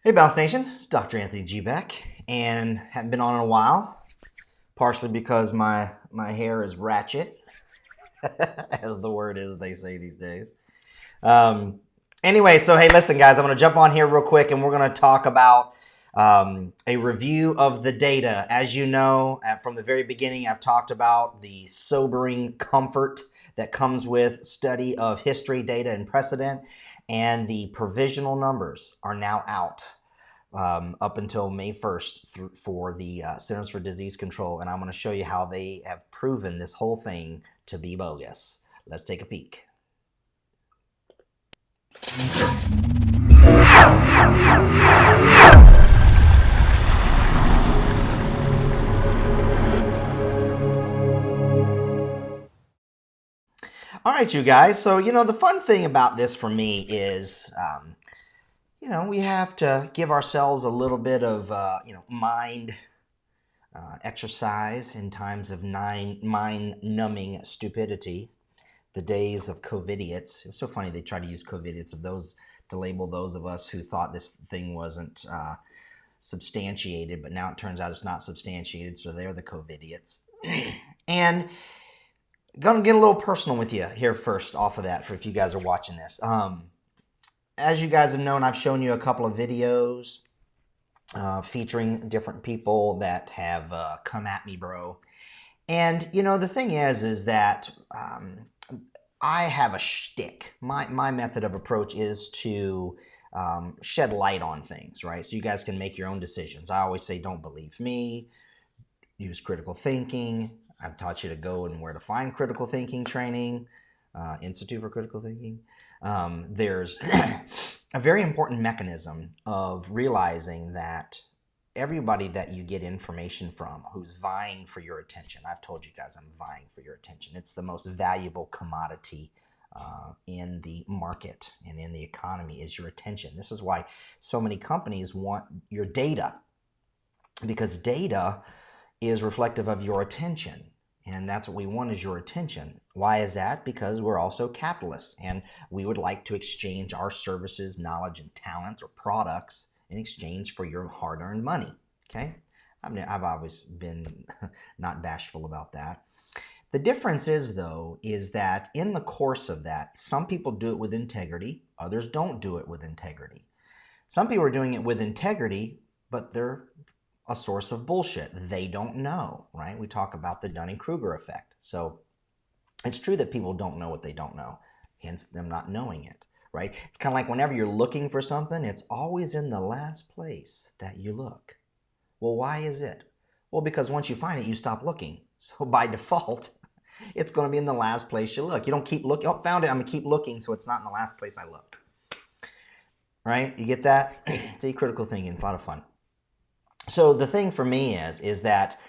Hey Bounce Nation, it's Dr. Anthony G back, and haven't been on in a while, partially because my hair is ratchet, as the word is they say these days. Um, anyway, so hey, listen, guys, I'm going to jump on here real quick, and we're going to talk about a review of the data. As you know, from the very beginning, I've talked about the sobering comfort that comes with study of history, data, and precedent, and the provisional numbers are now out up until May 1st for the Centers for Disease Control. And I'm going to show you how they have proven this whole thing to be bogus. Let's take a peek. All right, you guys. So, the fun thing about this for me is, we have to give ourselves a little bit of, mind exercise in times of mind-numbing stupidity. The days of COVIDiots. It's so funny they try to use COVIDiots of those to label those of us who thought this thing wasn't substantiated, but now it turns out it's not substantiated, so they're the COVIDiots. And gonna get a little personal with you here first off of that for if you guys are watching this. As you guys have known, I've shown you a couple of videos featuring different people that have come at me, bro. And, the thing is that I have a shtick. My method of approach is to shed light on things, right? So you guys can make your own decisions. I always say, don't believe me. Use critical thinking. I've taught you to go and where to find critical thinking training, Institute for Critical Thinking. There's a very important mechanism of realizing that everybody that you get information from who's vying for your attention. I've told you guys I'm vying for your attention. It's the most valuable commodity in the market and in the economy is your attention. This is why so many companies want your data, because data is reflective of your attention. And that's what we want is your attention. Why is that? Because we're also capitalists and we would like to exchange our services, knowledge, and talents or products in exchange for your hard-earned money, okay? I've always been not bashful about that. The difference is, though, is that in the course of that, some people do it with integrity, others don't do it with integrity. Some people are doing it with integrity, but they're a source of bullshit. They don't know, right? We talk about the Dunning-Kruger effect. So it's true that people don't know what they don't know, hence them not knowing it, right? It's kind of like whenever you're looking for something, it's always in the last place that you look. Well, why is it? Well, because once you find it, you stop looking. So by default, it's going to be in the last place you look. You don't keep looking. Oh, found it. I'm going to keep looking, so it's not in the last place I look. Right? You get that? See, critical thinking. It's a lot of fun. So the thing for me is that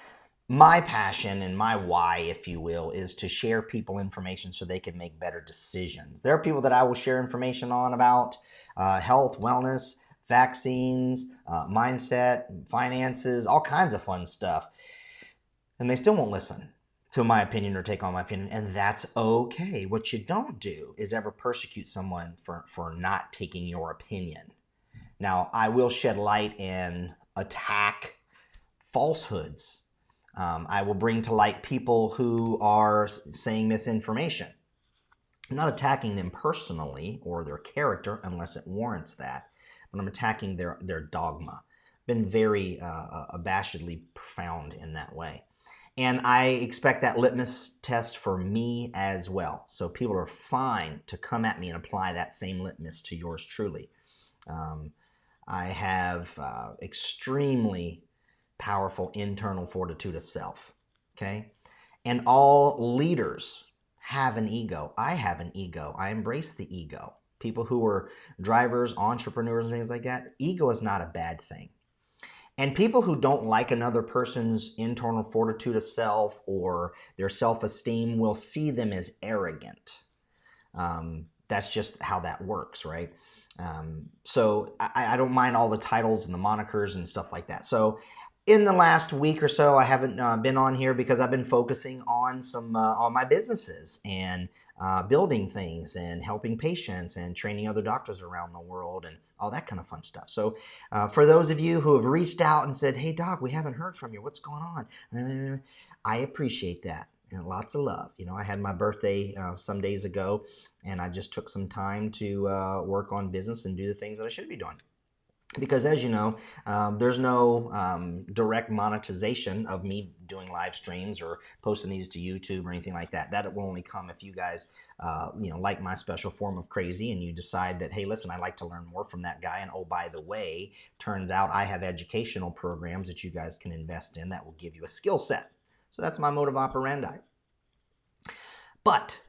my passion and my why, if you will, is to share people information so they can make better decisions. There are people that I will share information on about health, wellness, vaccines, mindset, finances, all kinds of fun stuff. And they still won't listen to my opinion or take on my opinion, and that's okay. What you don't do is ever persecute someone for not taking your opinion. Now, I will shed light and attack falsehoods. I will bring to light people who are saying misinformation. I'm not attacking them personally or their character unless it warrants that, but I'm attacking their dogma. Been very abashedly profound in that way. And I expect that litmus test for me as well. So people are fine to come at me and apply that same litmus to yours truly. I have extremely powerful internal fortitude of self, okay? And all leaders have an ego. I have an ego. I embrace the ego. People who are drivers, entrepreneurs, and things like that, ego is not a bad thing. And people who don't like another person's internal fortitude of self or their self-esteem will see them as arrogant. That's just how that works, right? So I don't mind all the titles and the monikers and stuff like that. So in the last week or so, I haven't been on here because I've been focusing on some on my businesses and building things and helping patients and training other doctors around the world and all that kind of fun stuff. So for those of you who have reached out and said, hey, doc, we haven't heard from you. What's going on? I appreciate that. And lots of love. You know, I had my birthday some days ago, and I just took some time to work on business and do the things that I should be doing. Because as you know, there's no direct monetization of me doing live streams or posting these to YouTube or anything like that. That will only come if you guys, like my special form of crazy and you decide that, hey, listen, I'd like to learn more from that guy. And oh, by the way, turns out I have educational programs that you guys can invest in that will give you a skill set. So that's my mode of operandi. But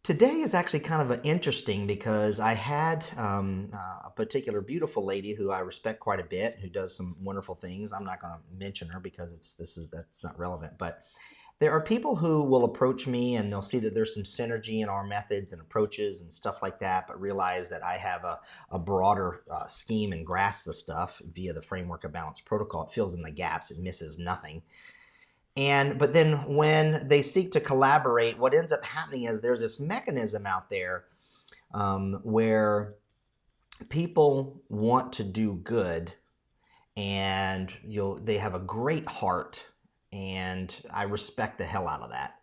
today is actually kind of interesting because I had a particular beautiful lady who I respect quite a bit, who does some wonderful things. I'm not going to mention her because that's not relevant. But there are people who will approach me and they'll see that there's some synergy in our methods and approaches and stuff like that, but realize that I have a broader scheme and grasp of stuff via the framework of balanced protocol. It fills in the gaps. It misses nothing. But then when they seek to collaborate, what ends up happening is there's this mechanism out there where people want to do good, and they have a great heart, and I respect the hell out of that.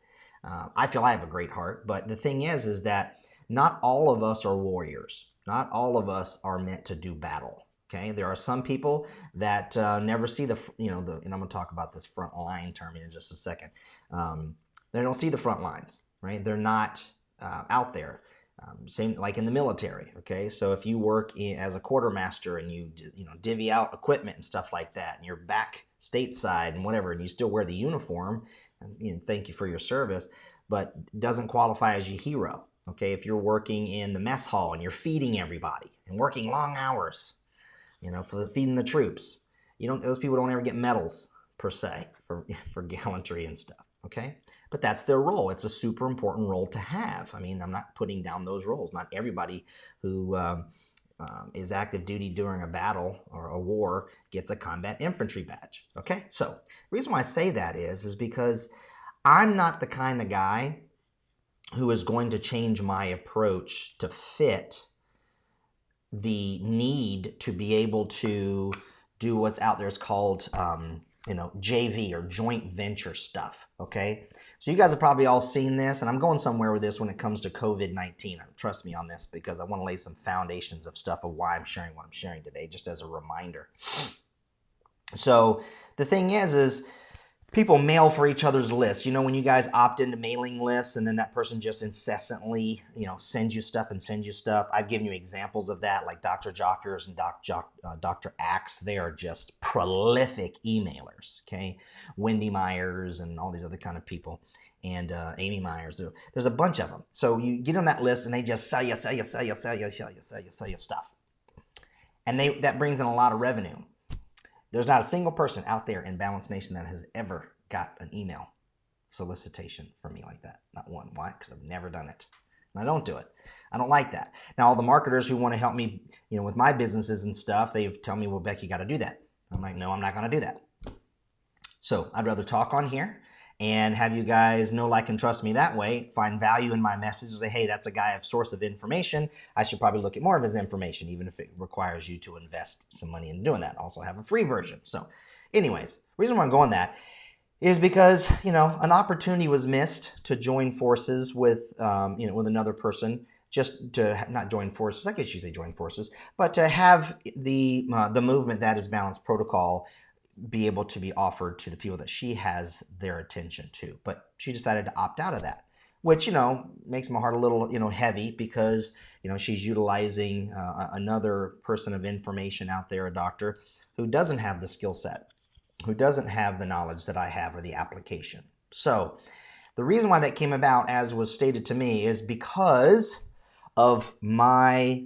I feel I have a great heart, but the thing is that not all of us are warriors. Not all of us are meant to do battle. Okay, there are some people that never see and I'm going to talk about this front line term in just a second. They don't see the front lines, right? They're not out there. Same like in the military. Okay, so if you work as a quartermaster and you divvy out equipment and stuff like that, and you're back stateside and whatever, and you still wear the uniform, and thank you for your service, but doesn't qualify as your hero. Okay, if you're working in the mess hall and you're feeding everybody and working long hours, for feeding the troops, those people don't ever get medals per se for gallantry and stuff. Okay, but that's their role. It's a super important role to have. I mean, I'm not putting down those roles. Not everybody who is active duty during a battle or a war gets a combat infantry badge. Okay, so the reason why I say that is because I'm not the kind of guy who is going to change my approach to fit the need to be able to do what's out there is called JV or joint venture stuff. Okay, so you guys have probably all seen this, and I'm going somewhere with this when it comes to COVID-19. Trust me on this, because I want to lay some foundations of stuff of why I'm sharing what I'm sharing today, just as a reminder. So the thing is people mail for each other's lists. When you guys opt into mailing lists and then that person just incessantly, sends you stuff and sends you stuff. I've given you examples of that, like Dr. Jockers and Dr. Axe. They are just prolific emailers, okay? Wendy Myers and all these other kind of people, and Amy Myers. There's a bunch of them. So you get on that list and they just sell you stuff. And that brings in a lot of revenue. There's not a single person out there in Balance Nation that has ever got an email solicitation from me like that. Not one. Why? Because I've never done it. And I don't do it. I don't like that. Now, all the marketers who want to help me, with my businesses and stuff, they've told me, well, Beck, you got to do that. I'm like, no, I'm not going to do that. So I'd rather talk on here and have you guys know, like, and trust me that way, find value in my messages, say, hey, that's a guy of source of information. I should probably look at more of his information, even if it requires you to invest some money in doing that. Also have a free version. So anyways, the reason why I'm going that is because, an opportunity was missed to join forces with, with another person, just to not join forces, I guess you say join forces, but to have the movement that is Balanced Protocol be able to be offered to the people that she has their attention to. But she decided to opt out of that, which, makes my heart a little, heavy, because, she's utilizing another person of information out there, a doctor, who doesn't have the skill set, who doesn't have the knowledge that I have or the application. So the reason why that came about, as was stated to me, is because of my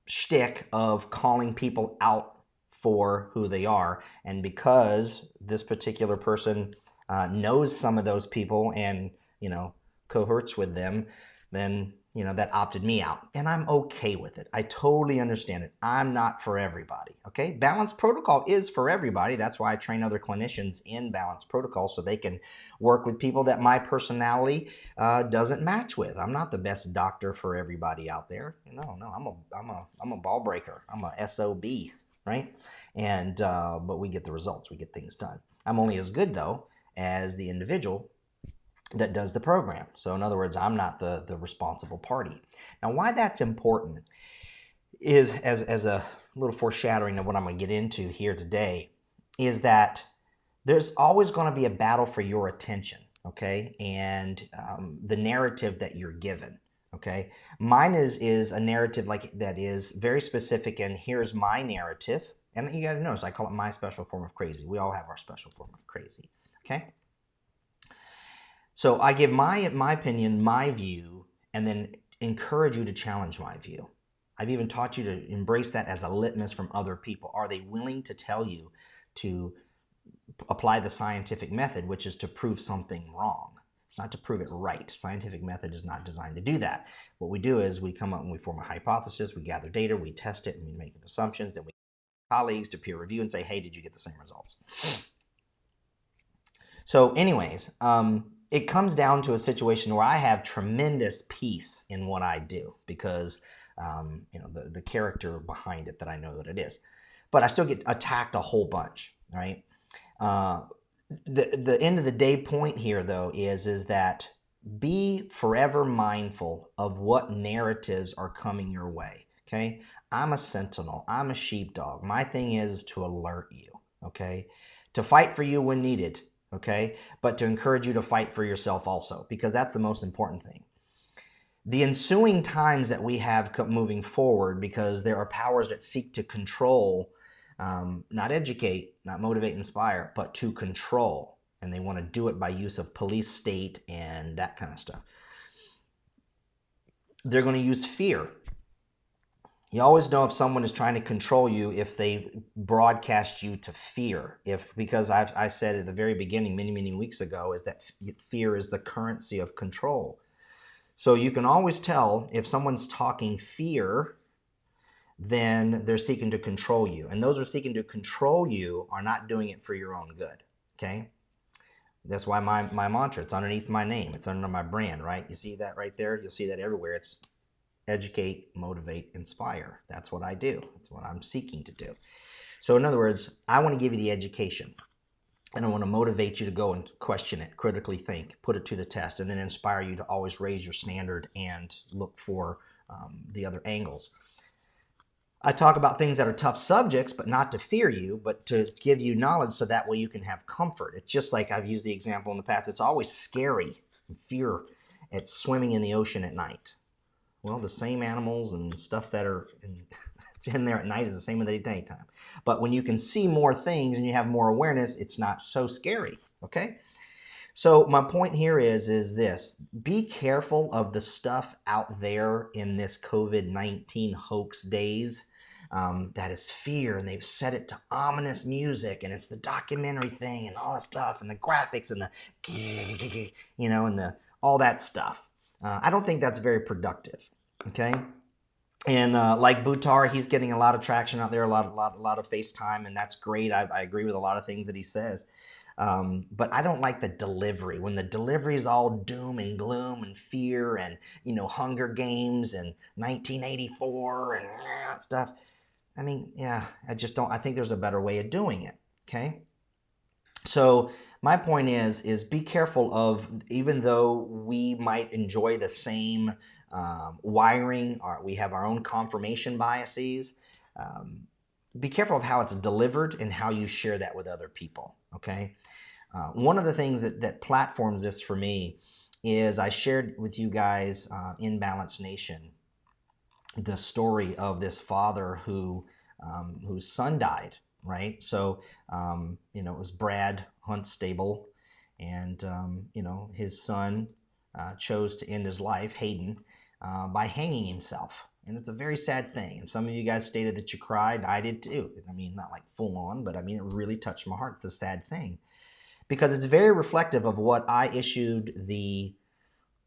shtick of calling people out for who they are, and because this particular person knows some of those people and cohorts with them, then that opted me out. And I'm okay with it. I totally understand it. I'm not for everybody, okay? Balanced protocol is for everybody. That's why I train other clinicians in balanced protocol so they can work with people that my personality doesn't match with. I'm not the best doctor for everybody out there. No, I'm a ball breaker. I'm a SOB, right? And but we get the results. We get things done. I'm only as good though as the individual that does the program. So in other words, I'm not the responsible party. Now, why that's important is, as a little foreshadowing of what I'm going to get into here today, is that there's always going to be a battle for your attention, okay, and the narrative that you're given, okay. Mine is a narrative like that is very specific, and here's my narrative. And you guys notice I call it my special form of crazy. We all have our special form of crazy, okay. So I give my opinion, my view, and then encourage you to challenge my view. I've even taught you to embrace that as a litmus from other people. Are they willing to tell you to apply the scientific method, which is to prove something wrong? It's not to prove it right. Scientific method is not designed to do that. What we do is we come up and we form a hypothesis, we gather data, we test it, and we make assumptions, then we colleagues to peer review and say, hey, did you get the same results? So anyways, it comes down to a situation where I have tremendous peace in what I do because, the character behind it that I know that it is. But I still get attacked a whole bunch, right? The end of the day point here, though, is that be forever mindful of what narratives are coming your way, okay? I'm a sentinel. I'm a sheepdog. My thing is to alert you, okay? To fight for you when needed, okay? But to encourage you to fight for yourself also, because that's the most important thing. The ensuing times that we have moving forward, because there are powers that seek to control, not educate, not motivate, inspire, but to control. And they want to do it by use of police state and that kind of stuff. They're going to use fear. You always know if someone is trying to control you if they broadcast you to fear. Because I said at the very beginning, many weeks ago, is that fear is the currency of control. So you can always tell if someone's talking fear, then they're seeking to control you. And those who are seeking to control you are not doing it for your own good, okay? That's why my mantra, it's underneath my name. It's under my brand, right? You see that right there? You'll see that everywhere. It's educate, motivate, inspire. That's what I do. That's what I'm seeking to do. So in other words, I want to give you the education. And I want to motivate you to go and question it, critically think, put it to the test, and then inspire you to always raise your standard and look for the other angles. I talk about things that are tough subjects, but not to fear you, but to give you knowledge so that way you can have comfort. It's just like I've used the example in the past. It's always scary and fear at swimming in the ocean at night. Well, the same animals and stuff that are it's in there at night is the same in the daytime. But when you can see more things and you have more awareness, it's not so scary, okay? So my point here is this. Be careful of the stuff out there in this COVID-19 hoax days. That is fear, and they've set it to ominous music, and it's the documentary thing and all that stuff, and the graphics and the, and the all that stuff. I don't think that's very productive, okay? And like Buttar, he's getting a lot of traction out there, a lot of FaceTime, and that's great. I agree with a lot of things that he says. But I don't like the delivery. When the delivery is all doom and gloom and fear and, Hunger Games and 1984 and stuff. I mean, yeah, I just don't. I think there's a better way of doing it, okay? So my point is be careful of, even though we might enjoy the same wiring, or we have our own confirmation biases, be careful of how it's delivered and how you share that with other people, okay? One of the things that platforms this for me is I shared with you guys in Balance Nation the story of this father whose son died, right? So, it was Brad Huntstable, and, his son chose to end his life, Hayden, by hanging himself. And it's a very sad thing. And some of you guys stated that you cried. I did too. I mean, not like full on, but I mean, it really touched my heart. It's a sad thing because it's very reflective of what I issued the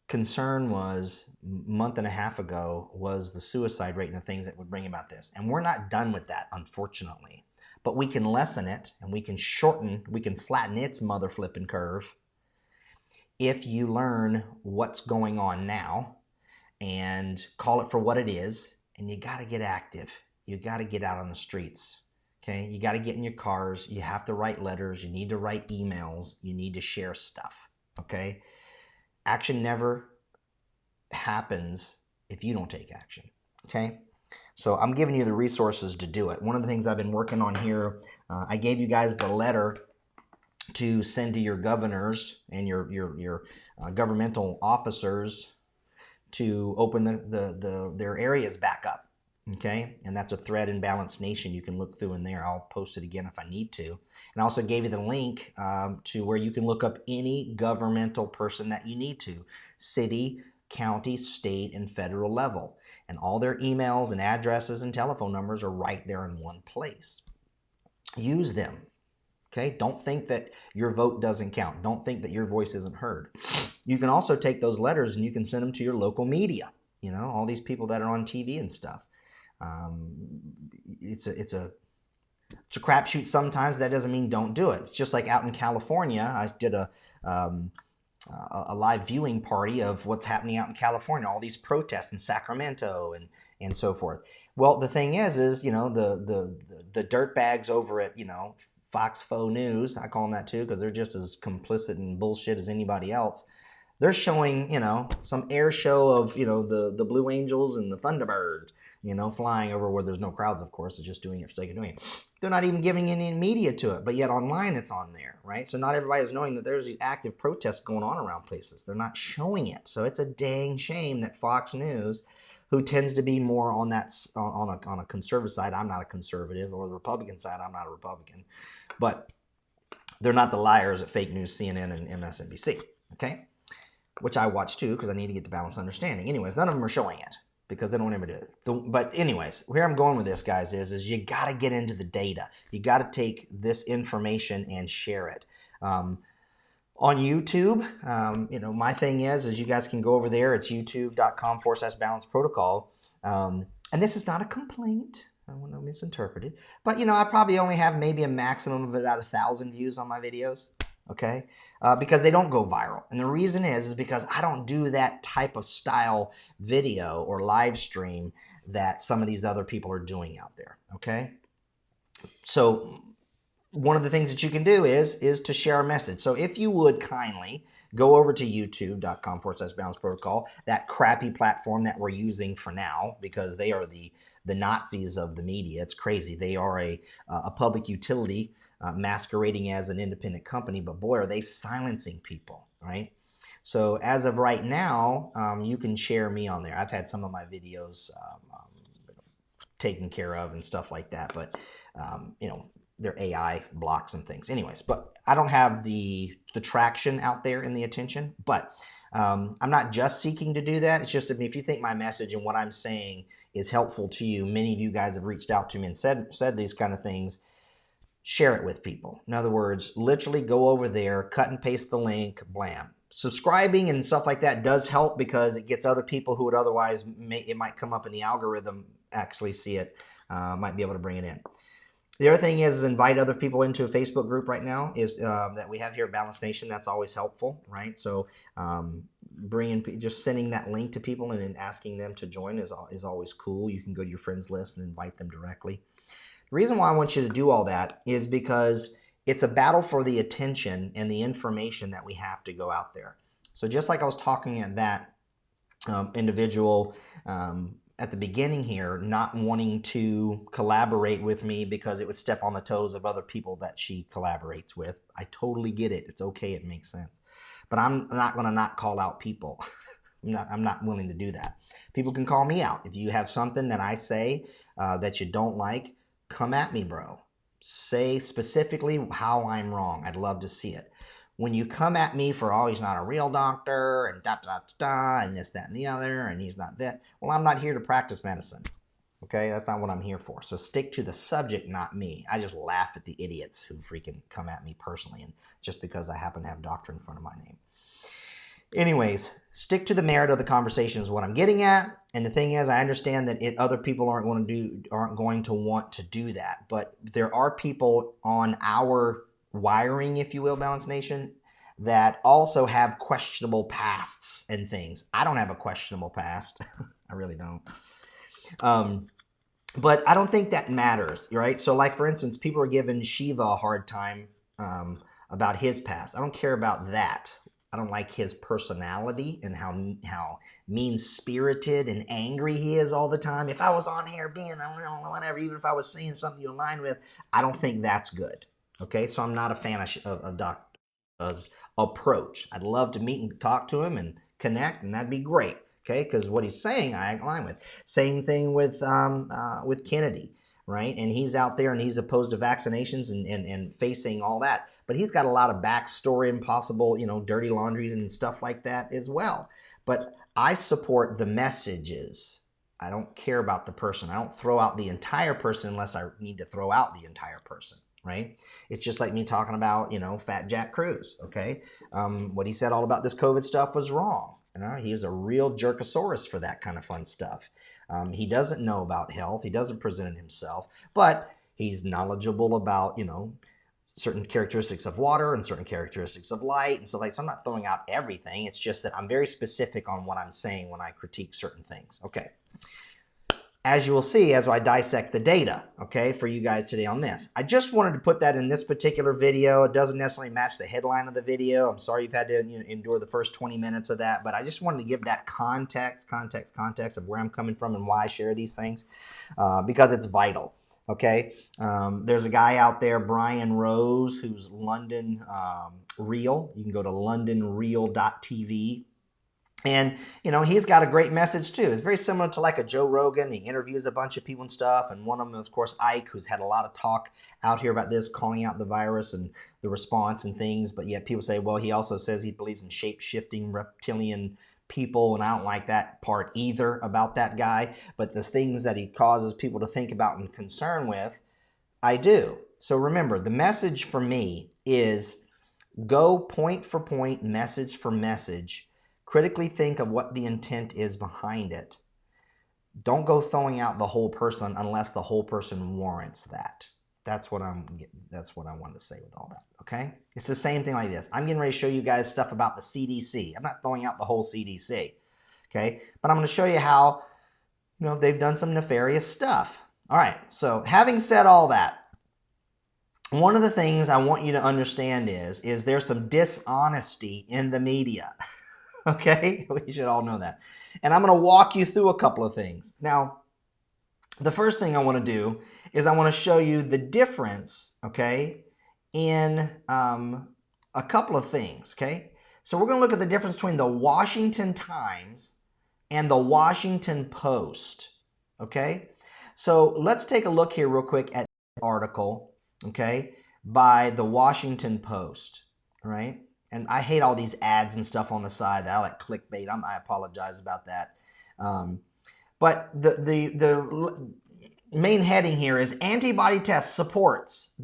concern was a month and a half ago was the suicide rate and the things that would bring about this. And we're not done with that, unfortunately. But we can lessen it and we can flatten its mother flipping curve if you learn what's going on now and call it for what it is. And you got to get active. You got to get out on the streets. Okay, you got to get in your cars. You have to write letters. You need to write emails. You need to share stuff. Okay, action never happens if you don't take action. Okay, so I'm giving you the resources to do it. One of the things I've been working on here, I gave you guys the letter to send to your governors and your governmental officers to open their areas back up. Okay, and that's a thread in Balanced Nation. You can look through in there. I'll post it again if I need to. And I also gave you the link to where you can look up any governmental person that you need to. City, county, state, and federal level. And all their emails and addresses and telephone numbers are right there in one place. Use them. Okay, don't think that your vote doesn't count. Don't think that your voice isn't heard. You can also take those letters and you can send them to your local media. You know, all these people that are on TV and stuff. It's a crapshoot sometimes. That doesn't mean don't do it. It's just like out in California, I did a live viewing party of what's happening out in California, all these protests in Sacramento and so forth. Well, the thing is you know, the dirtbags over at, you know, Fox Faux News, I call them that too, because they're just as complicit in bullshit as anybody else. They're showing, you know, some air show of, you know, the Blue Angels and the Thunderbirds, you know, flying over where there's no crowds, of course. It's just doing it for the sake of doing it. They're not even giving any media to it, but yet online it's on there, right? So not everybody is knowing that there's these active protests going on around places. They're not showing it. So it's a dang shame that Fox News, who tends to be more on that on a conservative side — I'm not a conservative — or the Republican side — I'm not a Republican, but they're not the liars at fake news CNN and MSNBC, okay? Which I watch too, because I need to get the balanced understanding. Anyways, none of them are showing it because they don't ever do it. But anyways, where I'm going with this, guys, is you got to get into the data. You got to take this information and share it. On YouTube, you know, my thing is you guys can go over there. It's youtube.com/balance protocol. And this is not a complaint. I don't want to misinterpret it. But, you know, I probably only have maybe a maximum of about 1,000 views on my videos. Okay, because they don't go viral. And the reason is because I don't do that type of style video or live stream that some of these other people are doing out there. Okay, so one of the things that you can do is to share a message. So if you would kindly go over to youtube.com/balance protocol, that crappy platform that we're using for now, because they are the Nazis of the media. It's crazy. They are a public utility masquerading as an independent company, but boy, are they silencing people, right? So as of right now, you can share me on there. I've had some of my videos taken care of and stuff like that, but you know, they're AI blocks and things. Anyways, but I don't have the traction out there and the attention, but I'm not just seeking to do that. It's just that if you think my message and what I'm saying is helpful to you, many of you guys have reached out to me and said these kind of things, share it with people. In other words, literally go over there, cut and paste the link, blam. Subscribing and stuff like that does help because it gets other people who would otherwise, it might come up in the algorithm, actually see it, might be able to bring it in. The other thing is invite other people into a Facebook group right now is that we have here at Balanced Nation. That's always helpful, right? So just sending that link to people and asking them to join is always cool. You can go to your friends list and invite them directly. The reason why I want you to do all that is because it's a battle for the attention and the information that we have to go out there. So just like I was talking at that individual at the beginning here, not wanting to collaborate with me because it would step on the toes of other people that she collaborates with. I totally get it. It's okay. It makes sense. But I'm not going to not call out people. I'm not willing to do that. People can call me out. If you have something that I say that you don't like, come at me, bro. Say specifically how I'm wrong. I'd love to see it. When you come at me for, oh, he's not a real doctor, and and this, that, and the other, and he's not that, well, I'm not here to practice medicine. Okay, that's not what I'm here for. So stick to the subject, not me. I just laugh at the idiots who freaking come at me personally, and just because I happen to have doctor in front of my name. Anyways, stick to the merit of the conversation is what I'm getting at. And the thing is, I understand that other people aren't going to want to do that. But there are people on our wiring, if you will, Balance Nation, that also have questionable pasts and things. I don't have a questionable past. I really don't. But I don't think that matters, right? So like, for instance, people are giving Shiva a hard time about his past. I don't care about that. I don't like his personality and how mean-spirited and angry he is all the time. If I was on here being whatever, even if I was saying something you align with, I don't think that's good. Okay, so I'm not a fan of Doc's approach. I'd love to meet and talk to him and connect, and that'd be great. Okay, because what he's saying, I align with. Same thing with Kennedy, right? And he's out there and he's opposed to vaccinations and facing all that. But he's got a lot of backstory and possible, dirty laundry and stuff like that as well. But I support the messages. I don't care about the person. I don't throw out the entire person unless I need to throw out the entire person, right? It's just like me talking about, Fat Jack Cruz, okay? What he said all about this COVID stuff was wrong. He was a real jerkosaurus for that kind of fun stuff. He doesn't know about health. He doesn't present himself, but he's knowledgeable about, certain characteristics of water and certain characteristics of light. And so I'm not throwing out everything. It's just that I'm very specific on what I'm saying when I critique certain things. Okay. As you will see, as I dissect the data, okay, for you guys today on this. I just wanted to put that in this particular video. It doesn't necessarily match the headline of the video. I'm sorry you've had to endure the first 20 minutes of that, but I just wanted to give that context of where I'm coming from and why I share these things, because it's vital, okay? There's a guy out there, Brian Rose, who's London Real. You can go to londonreal.tv. And, he's got a great message too. It's very similar to like a Joe Rogan. He interviews a bunch of people and stuff. And one of them, of course, Ike, who's had a lot of talk out here about this, calling out the virus and the response and things. But yet people say, well, he also says he believes in shape-shifting reptilian people. And I don't like that part either about that guy. But the things that he causes people to think about and concern with, I do. So remember, the message for me is go point for point, message for message. Critically think of what the intent is behind it. Don't go throwing out the whole person unless the whole person warrants that. That's what I wanted to say with all that, okay? It's the same thing like this. I'm getting ready to show you guys stuff about the CDC. I'm not throwing out the whole CDC, okay? But I'm going to show you how, they've done some nefarious stuff. All right, so having said all that, one of the things I want you to understand is there's some dishonesty in the media. Okay, we should all know that. And I'm going to walk you through a couple of things. Now, the first thing I want to do is I want to show you the difference, okay, in a couple of things, okay? So we're going to look at the difference between the Washington Times and the Washington Post, okay? So let's take a look here real quick at the article, okay, by the Washington Post, all right? And I hate all these ads and stuff on the side. I like clickbait. I apologize about that. But the main heading here is antibody test supports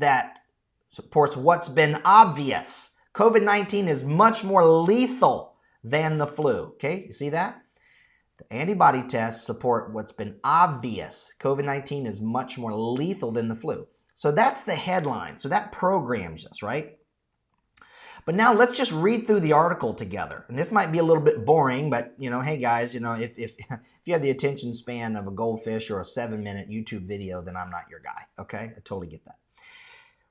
what's been obvious. COVID-19 is much more lethal than the flu. Okay, you see that? The antibody tests support what's been obvious. COVID-19 is much more lethal than the flu. So that's the headline. So that programs us, right? But now let's just read through the article together. And this might be a little bit boring, but hey guys, if you have the attention span of a goldfish or a 7-minute YouTube video, then I'm not your guy. Okay, I totally get that.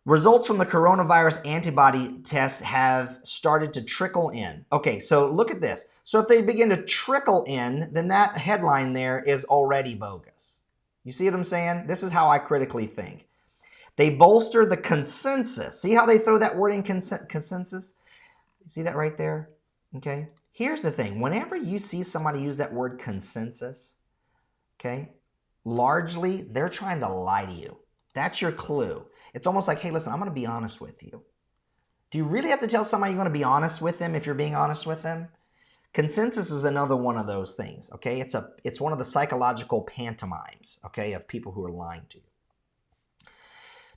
Results from the coronavirus antibody test have started to trickle in. Okay, so look at this. So if they begin to trickle in, then that headline there is already bogus. You see what I'm saying? This is how I critically think. They bolster the consensus. See how they throw that word in consensus? You see that right there? Okay. Here's the thing. Whenever you see somebody use that word consensus, okay, largely they're trying to lie to you. That's your clue. It's almost like, hey, listen, I'm going to be honest with you. Do you really have to tell somebody you're going to be honest with them if you're being honest with them? Consensus is another one of those things, okay? It's one of the psychological pantomimes, okay, of people who are lying to you.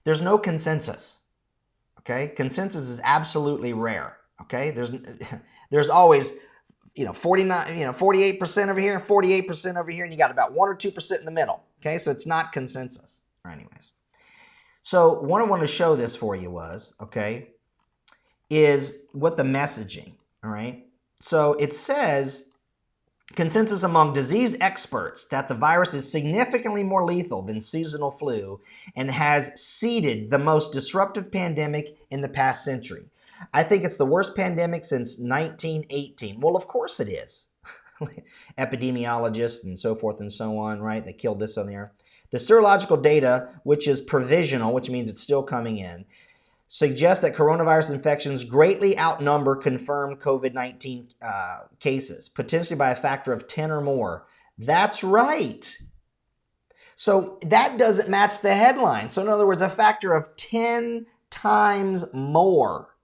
There's no consensus, okay? Consensus is absolutely rare, okay? There's always 49, 48% over here and 48% over here, and you got about 1 or 2% in the middle. Okay, so it's not consensus. Anyways, so what I want to show this for you was, okay, is what the messaging, all right? So it says consensus among disease experts that the virus is significantly more lethal than seasonal flu and has seeded the most disruptive pandemic in the past century. I think it's the worst pandemic since 1918. Well, of course it is. Epidemiologists and so forth and so on, right? They killed this on the earth. The serological data, which is provisional, which means it's still coming in, suggests that coronavirus infections greatly outnumber confirmed COVID-19 cases, potentially by a factor of 10 or more. That's right. So that doesn't match the headline. So in other words, a factor of 10 times more.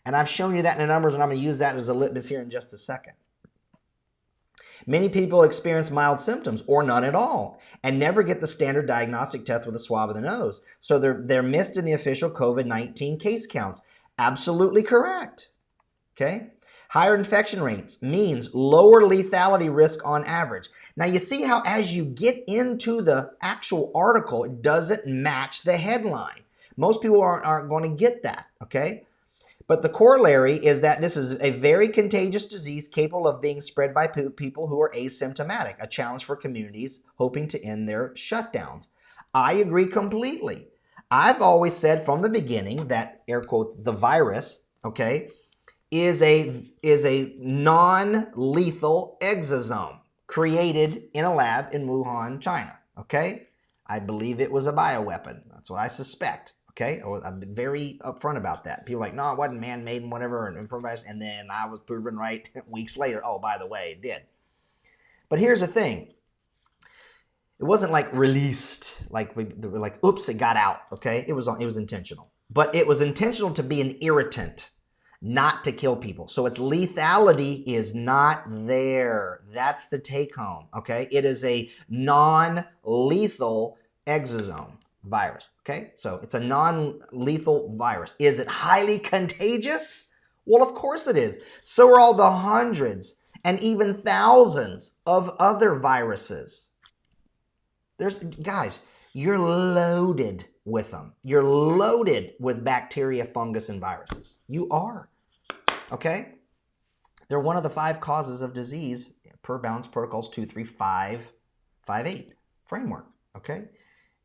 And I've shown you that in the numbers, and I'm going to use that as a litmus here in just a second. Many people experience mild symptoms or none at all and never get the standard diagnostic test with a swab of the nose. So they're missed in the official COVID-19 case counts. Absolutely correct. Okay? Higher infection rates means lower lethality risk on average. Now you see how as you get into the actual article, it doesn't match the headline. Most people aren't going to get that, okay? But the corollary is that this is a very contagious disease capable of being spread by people who are asymptomatic, a challenge for communities hoping to end their shutdowns. I agree completely. I've always said from the beginning that, air quote, the virus, okay, is a non-lethal exosome created in a lab in Wuhan, China, okay? I believe it was a bioweapon. That's what I suspect. Okay, I've been very upfront about that. People are like, no, it wasn't man-made and whatever, and then I was proven right weeks later. Oh, by the way, it did. But here's the thing. It wasn't like released, like we were like, oops, it got out, okay? It was intentional. But it was intentional to be an irritant, not to kill people. So its lethality is not there. That's the take home, okay? It is a non-lethal exosome virus, okay? So it's a non-lethal virus. Is it highly contagious? Well, of course it is. So are all the hundreds and even thousands of other viruses. Guys, you're loaded with them. You're loaded with bacteria, fungus, and viruses. You are, okay? They're one of the 5 causes of disease per Balance Protocols 23558 framework, okay?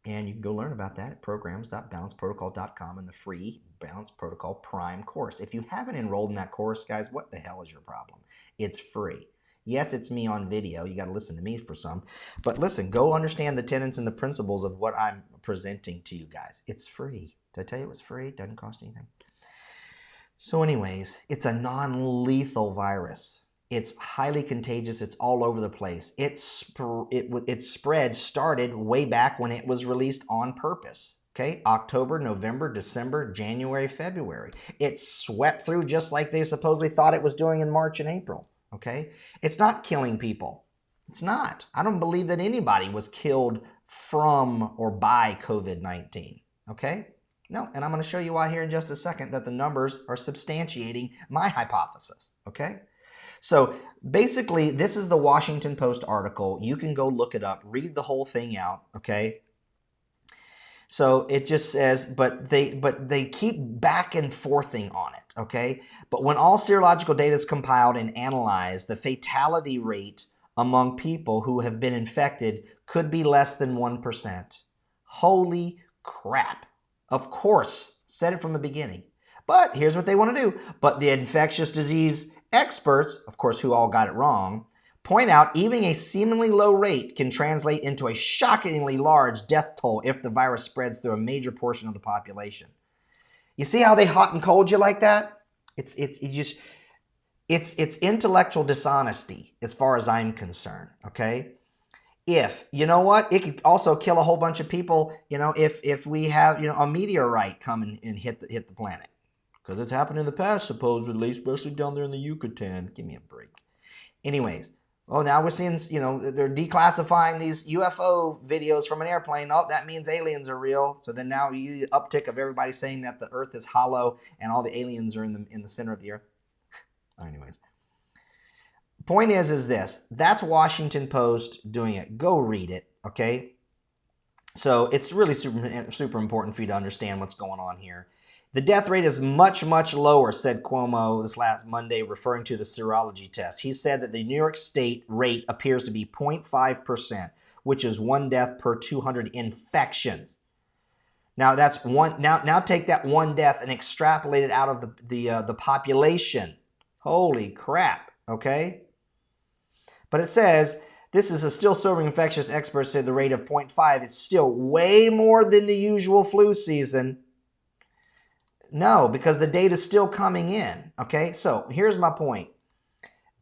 And you can go learn about that at programs.balanceprotocol.com in the free Balance Protocol Prime course. If you haven't enrolled in that course, guys, what the hell is your problem? It's free. Yes, it's me on video. You got to listen to me for some. But listen, go understand the tenets and the principles of what I'm presenting to you guys. It's free. Did I tell you it was free? It doesn't cost anything. So anyways, it's a non-lethal virus. It's highly contagious. It's all over the place. Its spread started way back when it was released on purpose. Okay, October, November, December, January, February. It swept through just like they supposedly thought it was doing in March and April. Okay, it's not killing people. It's not. I don't believe that anybody was killed from or by COVID-19. Okay, no, and I'm going to show you why here in just a second that the numbers are substantiating my hypothesis. Okay. So basically, this is the Washington Post article. You can go look it up, read the whole thing out, okay? So it just says, but they keep back and forthing on it, okay? But when all serological data is compiled and analyzed, the fatality rate among people who have been infected could be less than 1%. Holy crap. Of course, said it from the beginning. But here's what they want to do. But the infectious disease experts, of course, who all got it wrong, point out even a seemingly low rate can translate into a shockingly large death toll if the virus spreads through a major portion of the population. You see how they hot and cold you like that? It's intellectual dishonesty as far as I'm concerned, okay? You know what, it could also kill a whole bunch of people, if we have, a meteorite come and hit the planet. Because it's happened in the past, supposedly, especially down there in the Yucatan. Give me a break. Anyways, now we're seeing, they're declassifying these UFO videos from an airplane. Oh, that means aliens are real. So then now you see the uptick of everybody saying that the Earth is hollow and all the aliens are in the center of the Earth. Anyways. Point is this. That's Washington Post doing it. Go read it, okay? So it's really super important for you to understand what's going on here. The death rate is much, much lower, said Cuomo this last Monday, referring to the serology test. He said that the New York State rate appears to be 0.5%, which is 1 death per 200 infections. Now that's one. Now take that 1 death and extrapolate it out of the population. Holy crap! Okay, but it says this is a still sobering infectious. Experts say the rate of 0.5 is still way more than the usual flu season. No, because the data is still coming in. Okay, so here's my point.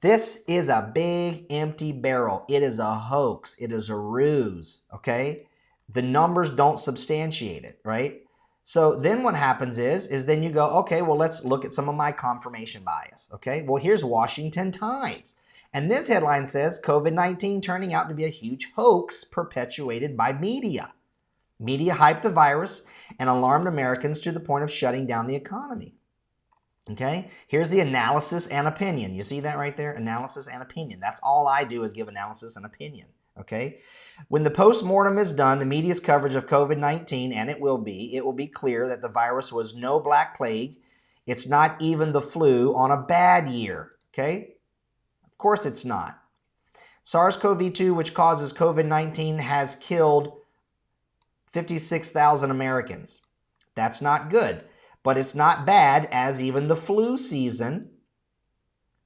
This is a big empty barrel. It is a hoax. It is a ruse. Okay, the numbers don't substantiate it, right? So then what happens is then you go, okay, well, let's look at some of my confirmation bias. Okay, well, here's Washington Times. And this headline says COVID-19 turning out to be a huge hoax perpetuated by media. Media hyped the virus and alarmed Americans to the point of shutting down the economy. Okay, here's the analysis and opinion. You see that right there? Analysis and opinion. That's all I do is give analysis and opinion. Okay, when the post-mortem is done, the media's coverage of COVID-19, and it will be clear that the virus was no Black Plague. It's not even the flu on a bad year. Okay, of course it's not. SARS-CoV-2, which causes COVID-19, has killed 56,000 Americans. That's not good, but it's not bad as even the flu season,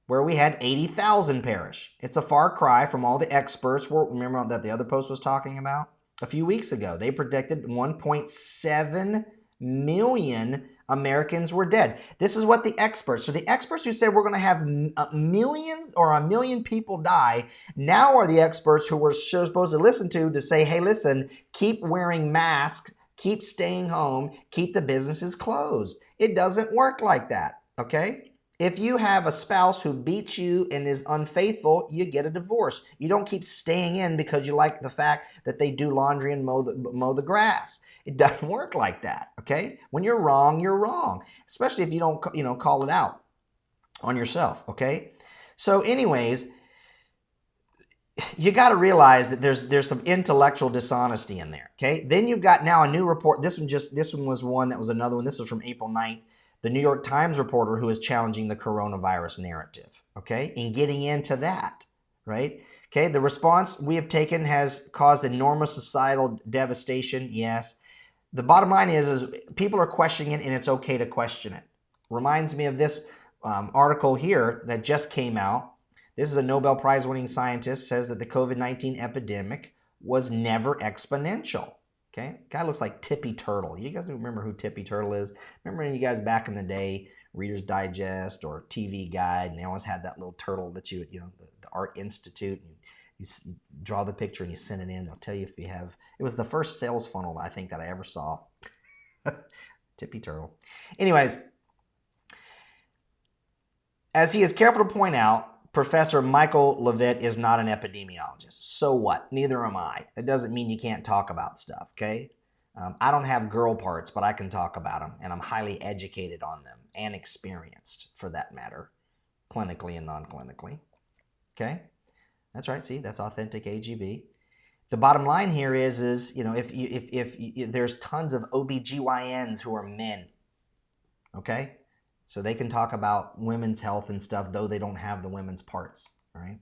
where we had 80,000 perish. It's a far cry from all the experts. Remember that the other post was talking about a few weeks ago. They predicted 1.7 million Americans were dead. This is what the experts, so the experts who said we're going to have millions or 1 million people die, now are the experts who we're supposed to listen to say, hey, listen, keep wearing masks, keep staying home, keep the businesses closed. It doesn't work like that, okay? If you have a spouse who beats you and is unfaithful, you get a divorce. You don't keep staying in because you like the fact that they do laundry and mow the grass. It doesn't work like that, okay? When you're wrong, especially if you don't, call it out on yourself, okay? So anyways, you got to realize that there's some intellectual dishonesty in there, okay? Then you've got now a new report. This one was one that was another one. This was from April 9th. The New York Times reporter who is challenging the coronavirus narrative, okay, and getting into that, right? Okay, the response we have taken has caused enormous societal devastation, yes. The bottom line is people are questioning it, and it's okay to question it. Reminds me of this article here that just came out. This is a Nobel Prize winning scientist, says that the COVID-19 epidemic was never exponential. Okay, guy looks like Tippy Turtle. You guys remember who Tippy Turtle is? Remember you guys back in the day, Reader's Digest or TV Guide, and they always had that little turtle that the Art Institute, you draw the picture and you send it in. They'll tell you if you have. It was the first sales funnel I think that I ever saw. Tippy Turtle. Anyways, as he is careful to point out, Professor Michael Levitt is not an epidemiologist. So what? Neither am I. It doesn't mean you can't talk about stuff, okay? I don't have girl parts, but I can talk about them, and I'm highly educated on them and experienced, for that matter, clinically and non-clinically, okay? That's right. See, that's authentic AGB. The bottom line here is if there's tons of OBGYNs who are men, okay? So they can talk about women's health and stuff, though they don't have the women's parts, right?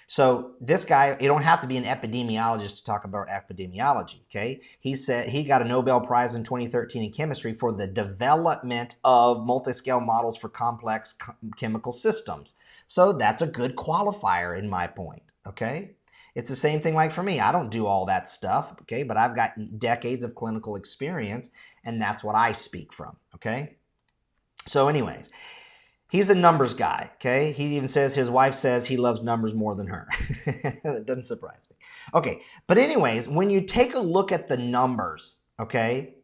So this guy, you don't have to be an epidemiologist to talk about epidemiology, okay? He said he got a Nobel Prize in 2013 in chemistry for the development of multiscale models for complex chemical systems. So that's a good qualifier in my point, okay? It's the same thing like for me. I don't do all that stuff, okay? But I've got decades of clinical experience, and that's what I speak from, okay? So anyways, he's a numbers guy, okay? He even says his wife says he loves numbers more than her. That doesn't surprise me. Okay, but anyways, when you take a look at the numbers, okay,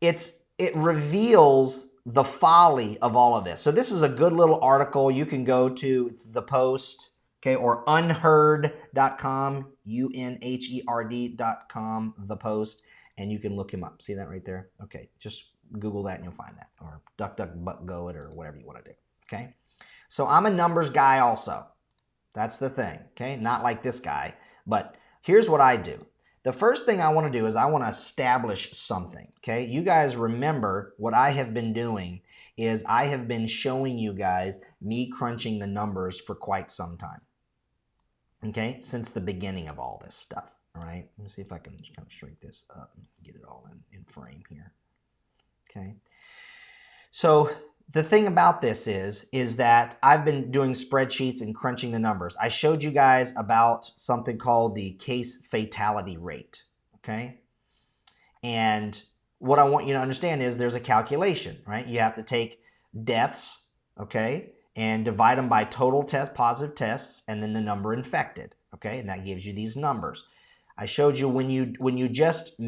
it reveals the folly of all of this. So this is a good little article you can go to. It's The Post, okay, or unheard.com, unherd.com, The Post, and you can look him up. See that right there? Okay, just Google that and you'll find that, or DuckDuckGo it, or whatever you want to do, okay? So I'm a numbers guy also, That's the thing, okay? Not like this guy, but here's what I do. The first thing I want to do is I want to establish something, okay? You guys remember what I have been doing is I have been showing you guys me crunching the numbers for quite some time, okay? Since the beginning of all this stuff, all right? Let me see if I can just kind of shrink this up and get it all in frame here, okay? So the thing about this is that I've been doing spreadsheets and crunching the numbers. I showed you guys about something called the case fatality rate, okay? And what I want you to understand is there's a calculation, right? You have to take deaths, okay, and divide them by total positive tests and then the number infected, okay? And that gives you these numbers. I showed you when you just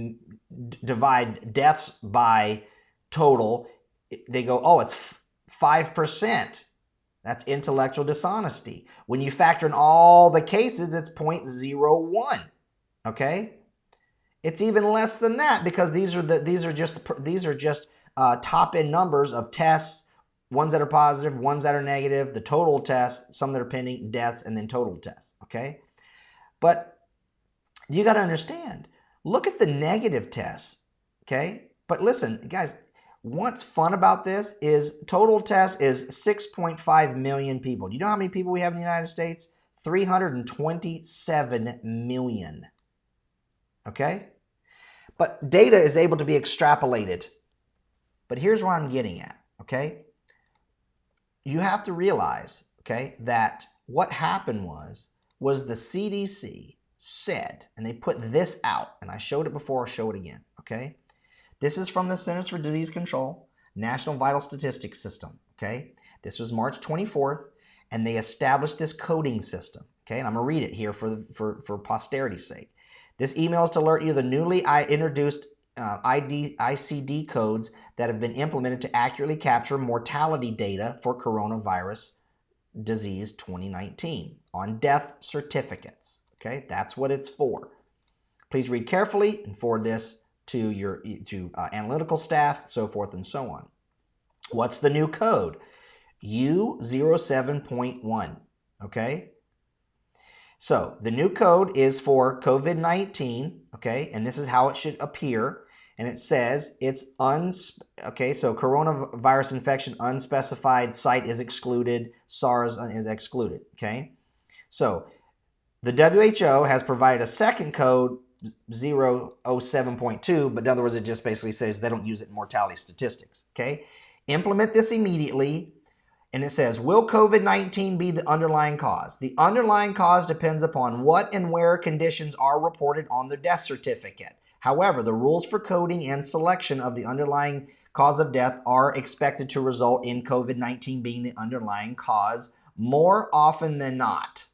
divide deaths by total, they go, oh, it's 5%. That's intellectual dishonesty. When you factor in all the cases, it's 0.01. Okay, it's even less than that because these are just top end numbers of tests, ones that are positive, ones that are negative, the total tests, some that are pending, deaths, and then total tests. Okay, but you got to understand. Look at the negative tests. Okay, but listen, guys. What's fun about this is total test is 6.5 million people. Do you know how many people we have in the United States? 327 million. Okay? But data is able to be extrapolated. But here's what I'm getting at, okay? You have to realize, okay, that what happened was the CDC said, and they put this out, and I showed it before, I'll show it again, okay? This is from the Centers for Disease Control, National Vital Statistics System, okay? This was March 24th, and they established this coding system, okay? And I'm going to read it here for posterity's sake. This email is to alert you the newly introduced ICD codes that have been implemented to accurately capture mortality data for coronavirus disease 2019 on death certificates, okay? That's what it's for. Please read carefully and forward this to your analytical staff, so forth and so on. What's the new code? U07.1, okay? So the new code is for COVID-19, okay? And this is how it should appear. And it says it's okay, so coronavirus infection unspecified site is excluded, SARS is excluded, okay? So the WHO has provided a second code, 007.2, but in other words, it just basically says they don't use it in mortality statistics, okay? Implement this immediately, and it says, will COVID-19 be the underlying cause? The underlying cause depends upon what and where conditions are reported on the death certificate. However, the rules for coding and selection of the underlying cause of death are expected to result in COVID-19 being the underlying cause more often than not.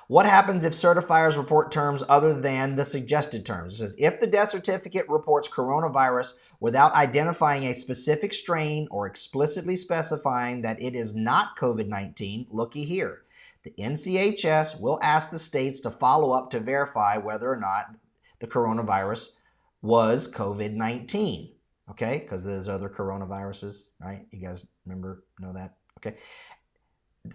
What happens if certifiers report terms other than the suggested terms? It says, if the death certificate reports coronavirus without identifying a specific strain or explicitly specifying that it is not COVID-19, looky here. The NCHS will ask the states to follow up to verify whether or not the coronavirus was COVID-19. Okay, because there's other coronaviruses, right? You guys know that? Okay.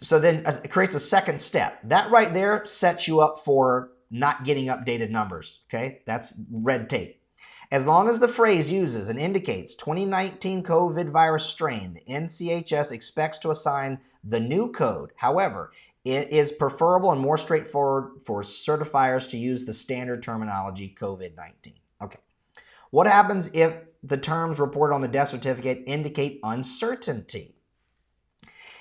So then it creates a second step. That right there sets you up for not getting updated numbers, okay? That's red tape. As long as the phrase uses and indicates 2019 COVID virus strain, the NCHS expects to assign the new code. However, it is preferable and more straightforward for certifiers to use the standard terminology COVID-19. Okay. What happens if the terms reported on the death certificate indicate uncertainty?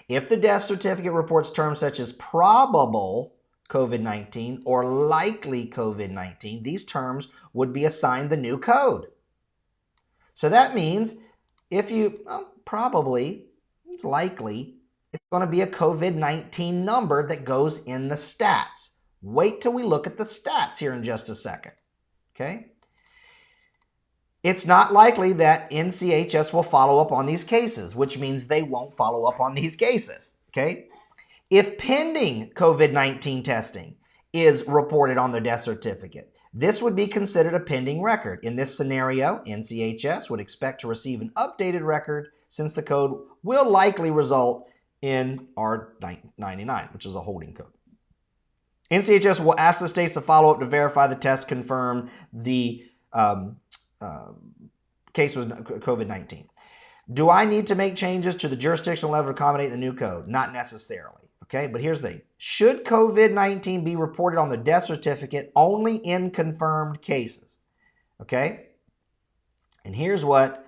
If the death certificate reports terms such as probable COVID-19 or likely COVID-19, these terms would be assigned the new code. So that means if you, probably, it's likely, it's going to be a COVID-19 number that goes in the stats. Wait till we look at the stats here in just a second, okay? It's not likely that NCHS will follow up on these cases, which means they won't follow up on these cases, okay? If pending COVID-19 testing is reported on the death certificate, this would be considered a pending record. In this scenario, NCHS would expect to receive an updated record since the code will likely result in R99, which is a holding code. NCHS will ask the states to follow up to verify the test confirmed the case was COVID-19. Do I need to make changes to the jurisdictional level to accommodate the new code? Not necessarily. Okay, but here's the thing. Should COVID-19 be reported on the death certificate only in confirmed cases? Okay, and here's what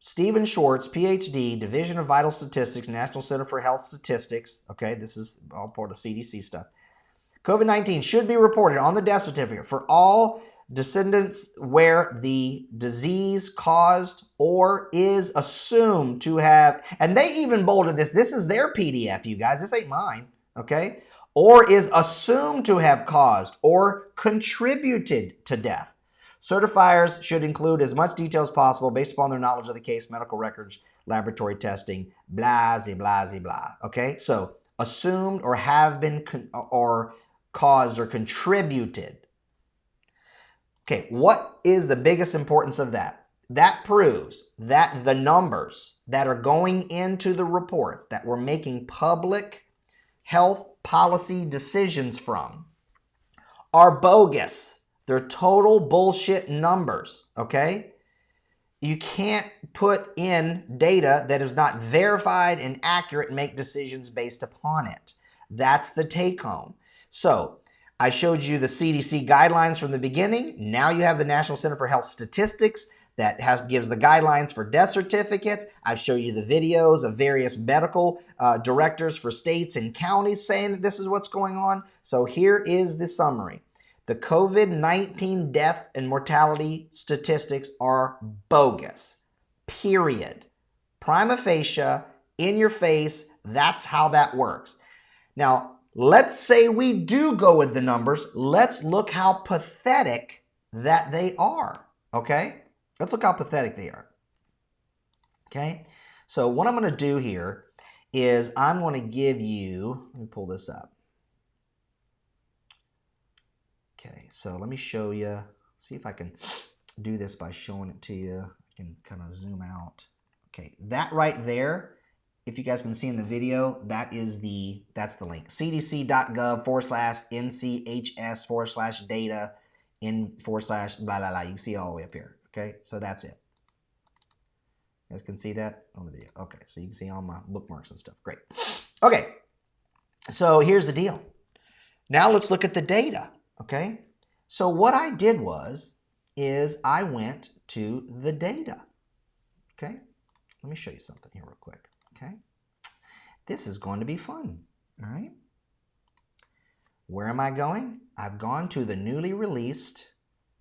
Stephen Schwartz, PhD, Division of Vital Statistics, National Center for Health Statistics. Okay, this is all part of CDC stuff. COVID-19 should be reported on the death certificate for all descendants where the disease caused or is assumed to have, and they even bolded this. This is their PDF, you guys. This ain't mine, okay? Or is assumed to have caused or contributed to death. Certifiers should include as much detail as possible based upon their knowledge of the case, medical records, laboratory testing, blah, blah, blah, blah. Okay, so assumed or have been or caused or contributed. Okay, what is the biggest importance of that? That proves that the numbers that are going into the reports that we're making public health policy decisions from are bogus. They're total bullshit numbers, okay? You can't put in data that is not verified and accurate and make decisions based upon it. That's the take home. So I showed you the CDC guidelines from the beginning. Now you have the National Center for Health Statistics that gives the guidelines for death certificates. I've shown you the videos of various medical directors for states and counties saying that this is what's going on. So here is the summary. The COVID-19 death and mortality statistics are bogus, period. Prima facie, in your face, that's how that works. Now, let's say we do go with the numbers. Let's look how pathetic that they are, okay? Let's look how pathetic they are, okay? So what I'm going to do here is I'm going to give you, let me pull this up. Okay, so let me show you, see if I can do this by showing it to you. I can kind of zoom out. Okay, that right there, if you guys can see in the video, that's the link. cdc.gov/NCHS/data/blah, blah, blah. You can see it all the way up here. Okay, so that's it. You guys can see that on the video. Okay, so you can see all my bookmarks and stuff. Great. Okay, so here's the deal. Now let's look at the data. Okay, so what I did is I went to the data. Okay, let me show you something here real quick. Okay, this is going to be fun. All right, where am I going? I've gone to the newly released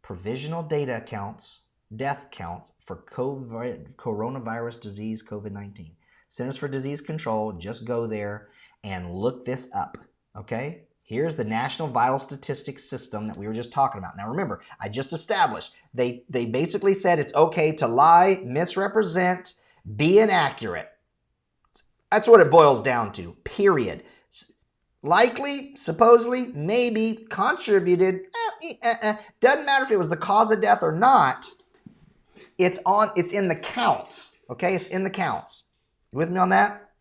provisional data counts, death counts for coronavirus disease, COVID-19. Centers for Disease Control, just go there and look this up. Okay. Here's the National Vital Statistics System that we were just talking about. Now remember, I just established, they basically said it's okay to lie, misrepresent, be inaccurate. That's what it boils down to, period. Likely, supposedly, maybe, contributed, doesn't matter if it was the cause of death or not, it's in the counts, okay? It's in the counts. You with me on that?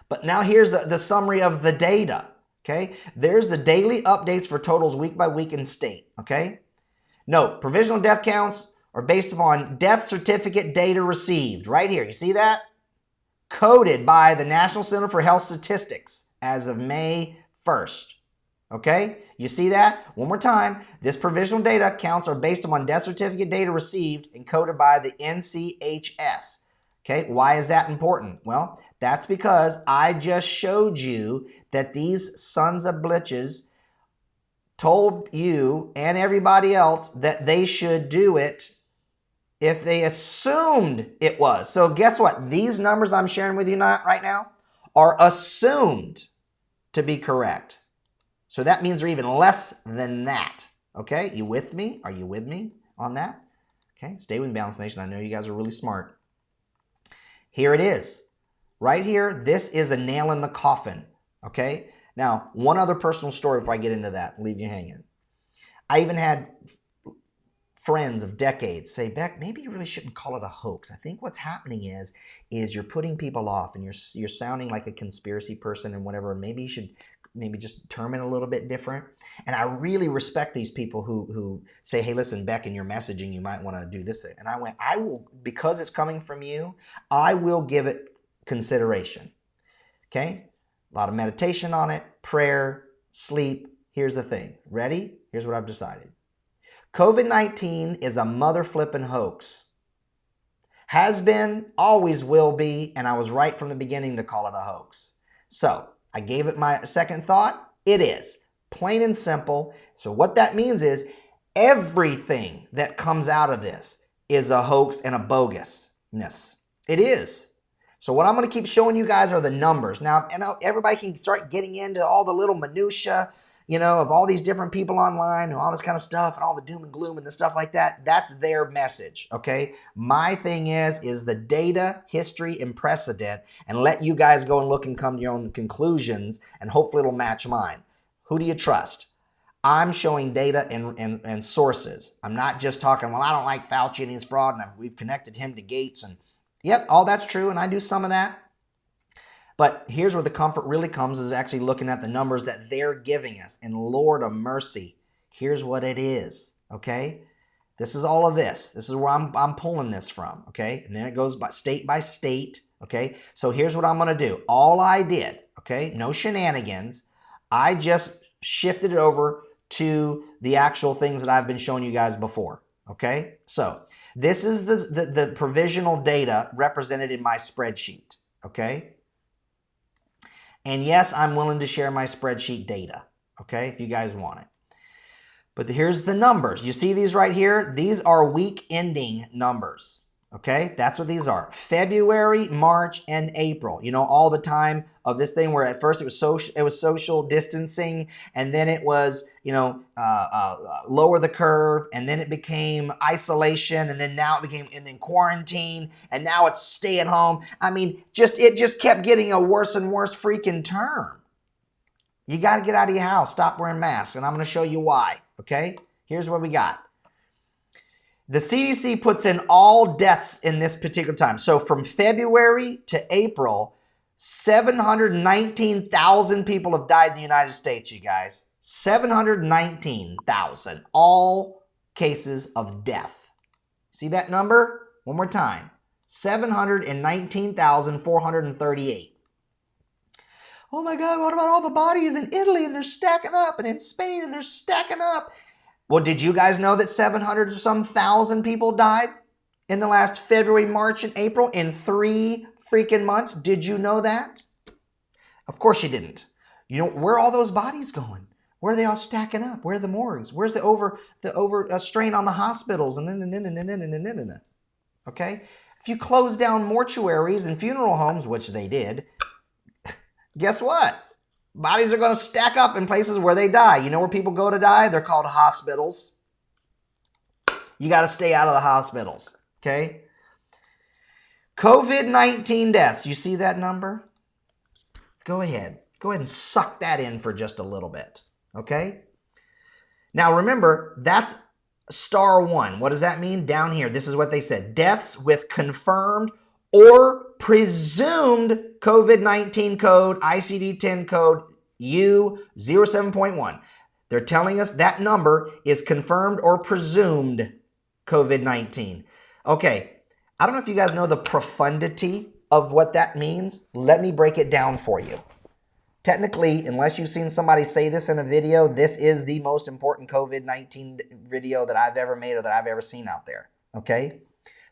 But now here's the summary of the data. Okay, there's the daily updates for totals week by week in state. Okay, note, provisional death counts are based upon death certificate data received. Right here, you see that? Coded by the National Center for Health Statistics as of May 1st. Okay, you see that? One more time, this provisional data counts are based upon death certificate data received and coded by the NCHS. Okay, why is that important? Well, that's because I just showed you that these sons of bitches told you and everybody else that they should do it if they assumed it was. So guess what? These numbers I'm sharing with you right now are assumed to be correct. So that means they're even less than that. Okay, you with me? Are you with me on that? Okay, stay with me, Balance Nation. I know you guys are really smart. Here it is. Right here, this is a nail in the coffin, okay? Now, one other personal story before I get into that, leave you hanging. I even had friends of decades say, Beck, maybe you really shouldn't call it a hoax. I think what's happening is you're putting people off and you're sounding like a conspiracy person and whatever. Maybe you should maybe just term it a little bit different. And I really respect these people who say, hey, listen, Beck, in your messaging, you might want to do this. And I went, I will, because it's coming from you, I will give it consideration. Okay? A lot of meditation on it, prayer, sleep. Here's the thing. Ready? Here's what I've decided. COVID-19 is a mother flipping hoax. Has been, always will be, and I was right from the beginning to call it a hoax. So I gave it my second thought. It is. Plain and simple. So what that means is everything that comes out of this is a hoax and a bogusness. It is. So what I'm going to keep showing you guys are the numbers. Now, and everybody can start getting into all the little minutia, you know, of all these different people online and all this kind of stuff and all the doom and gloom and the stuff like that. That's their message, okay? My thing is the data, history, and precedent, and let you guys go and look and come to your own conclusions, and hopefully it'll match mine. Who do you trust? I'm showing data and sources. I'm not just talking, well, I don't like Fauci and his fraud, and we've connected him to Gates, and yep, all that's true, and I do some of that. But here's where the comfort really comes, is actually looking at the numbers that they're giving us. And Lord of mercy, here's what it is, okay? This is all of this. This is where I'm pulling this from, okay? And then it goes by state, okay? So here's what I'm going to do. All I did, okay, no shenanigans, I just shifted it over to the actual things that I've been showing you guys before, okay? So this is the provisional data represented in my spreadsheet, okay? And yes, I'm willing to share my spreadsheet data, okay, if you guys want it. But here's the numbers. You see these right here? These are week ending numbers, okay? That's what these are. February, March, and April. You know, all the time of this thing where at first it was social distancing, and then it was, you know, lower the curve, and then it became isolation, and then now it became, and then quarantine, and now it's stay at home. I mean, it just kept getting a worse and worse freaking term. You got to get out of your house, stop wearing masks, and I'm going to show you why, okay? Here's what we got. The CDC puts in all deaths in this particular time. So from February to April, 719,000 people have died in the United States, you guys. 719,000, all cases of death. See that number? One more time. 719,438. Oh my God, what about all the bodies in Italy, and they're stacking up, and in Spain, and they're stacking up? Well, did you guys know that 700 or some thousand people died in the last February, March, and April in 3 freaking months? Did you know that? Of course you didn't. You know, where are all those bodies going? Where are they all stacking up? Where are the morgues? Where's the over strain on the hospitals? And okay? If you close down mortuaries and funeral homes, which they did, guess what? Bodies are going to stack up in places where they die. You know where people go to die? They're called hospitals. You got to stay out of the hospitals, okay? COVID-19 deaths. You see that number? Go ahead. Go ahead and suck that in for just a little bit, okay? Now remember, that's star 1. What does that mean? Down here, this is what they said. Deaths with confirmed or presumed COVID-19 code, ICD-10 code U07.1. They're telling us that number is confirmed or presumed COVID-19. Okay, I don't know if you guys know the profundity of what that means. Let me break it down for you. Technically, unless you've seen somebody say this in a video, this is the most important COVID-19 video that I've ever made or that I've ever seen out there, okay?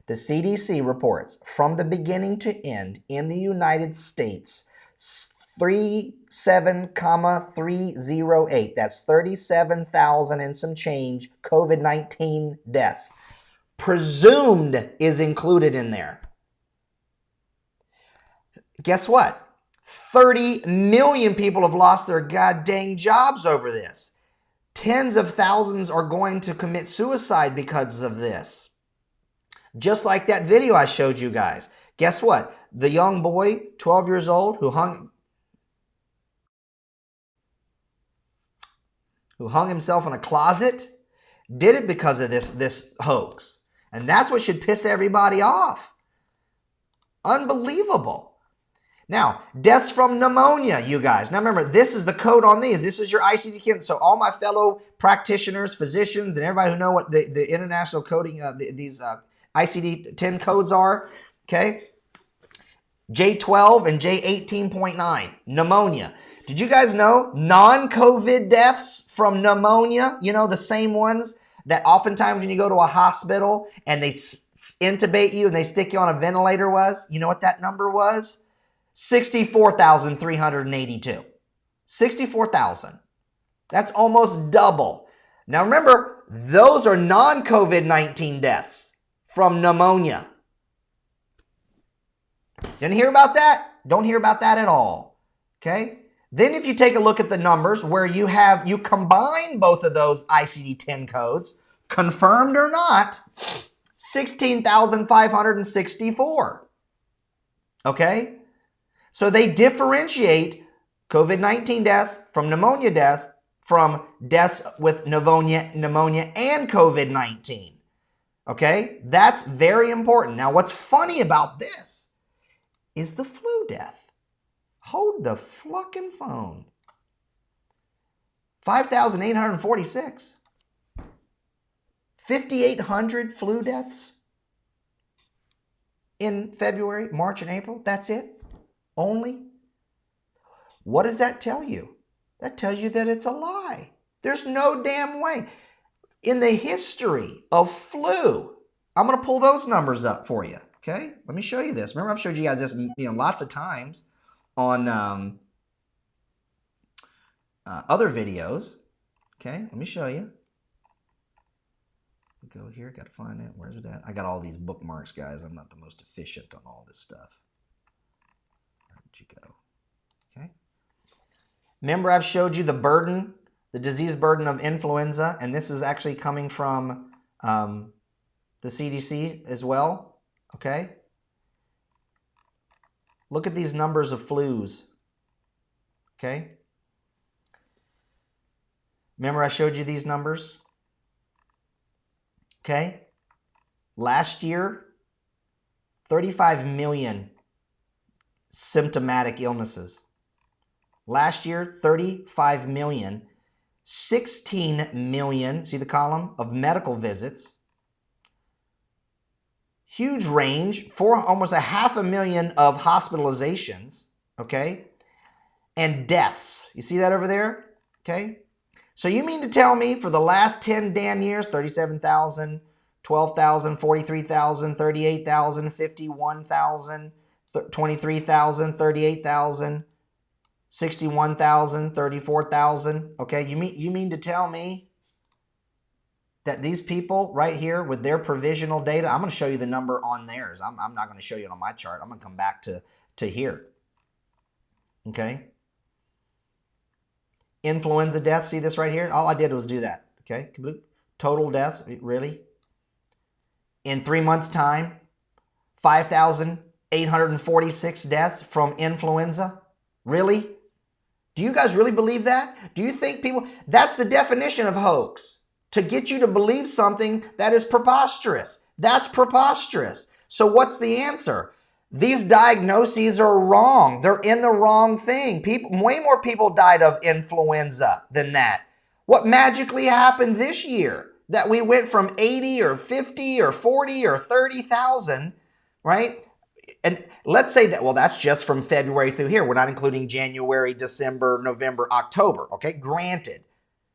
The CDC reports from the beginning to end in the United States, 37,308. That's 37,000 and some change COVID-19 deaths. Presumed is included in there. Guess what? 30 million people have lost their goddamn jobs over this. Tens of thousands are going to commit suicide because of this. Just like that video I showed you guys. Guess what? The young boy, 12 years old, who hung himself in a closet, Did it because of this hoax. And that's what should piss everybody off. Unbelievable. Now, deaths from pneumonia, you guys. Now remember, this is the code on these. This is your ICD-10. So all my fellow practitioners, physicians, and everybody who know what the international coding, these ICD-10 codes are, okay? J12 and J18.9, pneumonia. Did you guys know non-COVID deaths from pneumonia, you know, the same ones that oftentimes when you go to a hospital and they intubate you and they stick you on a ventilator was, you know what that number was? 64,382. 64,000. That's almost double. Now remember, those are non-COVID-19 deaths from pneumonia. Didn't hear about that? Don't hear about that at all. Okay? Then if you take a look at the numbers where you combine both of those ICD-10 codes, confirmed or not, 16,564. Okay? So they differentiate COVID-19 deaths from pneumonia deaths from deaths with pneumonia and COVID-19. Okay? That's very important. Now what's funny about this is the flu death. Hold the flucking phone. 5,846. 5,800 flu deaths in February, March, and April. That's it? Only? What does that tell you? That tells you that it's a lie. There's no damn way. In the history of flu, I'm going to pull those numbers up for you. Okay? Let me show you this. Remember, I've showed you guys this lots of times on other videos. Okay, let me show you. Go here, got to find it. Where's it at? I got all these bookmarks, guys. I'm not the most efficient on all this stuff. Where'd you go? Okay. Remember, I've showed you the burden, the disease burden of influenza, and this is actually coming from the CDC as well. Okay. Look at these numbers of flus, okay? Remember I showed you these numbers? Okay? Last year, 35 million symptomatic illnesses. Last year, 35 million, 16 million, see the column, of medical visits. Huge range, for almost 500,000 of hospitalizations, okay? And deaths. You see that over there? Okay? So you mean to tell me for the last 10 damn years, 37,000, 12,000, 43,000, 38,000, 51,000, 23,000, 38,000, 61,000, 34,000, okay? You mean to tell me that these people right here with their provisional data, I'm going to show you the number on theirs. I'm not going to show you it on my chart. I'm going to come back to here. Okay? Influenza deaths, see this right here? All I did was do that. Okay? Total deaths, really? In 3 months' time, 5,846 deaths from influenza. Really? Do you guys really believe that? Do you think people... That's the definition of hoax. To get you to believe something that is preposterous. That's preposterous. So what's the answer? These diagnoses are wrong. They're in the wrong thing. Way more people died of influenza than that. What magically happened this year? That we went from 80 or 50 or 40 or 30,000, right? And let's say that, well, that's just from February through here. We're not including January, December, November, October, okay? Granted.